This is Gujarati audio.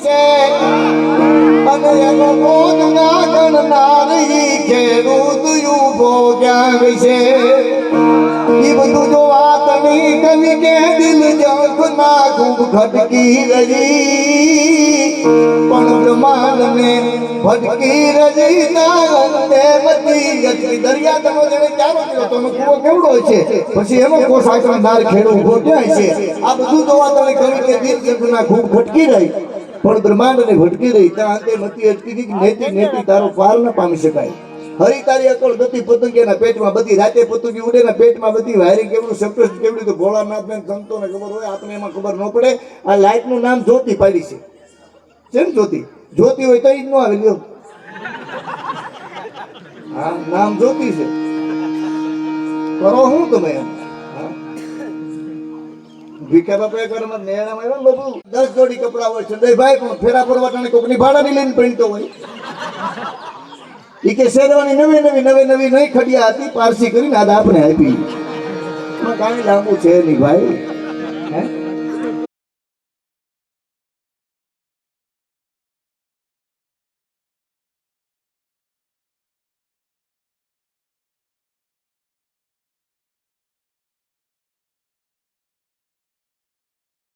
છે અને એનો બોધ ના ગણનારી ખેડૂત ઉભો ક્યાં છે એ બધું જો વાતની કવિ કે દિલ જખ ના ખૂબ ખટકી રહી પણ બ્રહ્માંડ ને ભટકી રહી તારંતે મતી ગતિ દરિયા તમે જેને ચારો કર્યો તમે કુવો કેવડો છે પછી એમાં કોસ આક્રમદાર ખેડૂ ઉભો ક્યાં છે આ બધું જો વાતની કવિ કે દિલ જખ ના ખૂબ ખટકી રહી પણ બ્રહ્માંડ ને ભટકી રહી ત્યાં અંતે મતી અટકી ગઈ નેતિ નેતિ તારો પાર ન પામી શકાય હરી તારી અકળ ગતિ પતંગિયાના પેટમાં બધી રાતે પતંગી ઉડે ને પેટમાં બધી વાયરી કેવડું સપ્રેસ કેવડું તો ભોળાનાથ ને સંતોને ખબર હોય આપણે એમાં ખબર ન પડે આ લાઈટ નું નામ જ્યોતિ પાડી છે કેમ જ્યોતિ જ્યોતિ હોય તો જ ન આવે લ્યો હા નામ જ્યોતિ છે કરો હું તમે એમ ભીખા બાપા ઘરમાં નેણામાં આવ્યા ને બધું 10 જોડી કપડા હોય છે ભાઈ પણ ફેરા ફરવા કોકની ભાડાની લઈને પડીતો હોય ઈ કે શેરવાની નવી નહીં ખડિયા હતી પારસી કરીને આજ આપણે આપી કાંઈ લાંબુ છે નહીં ભાઈ હે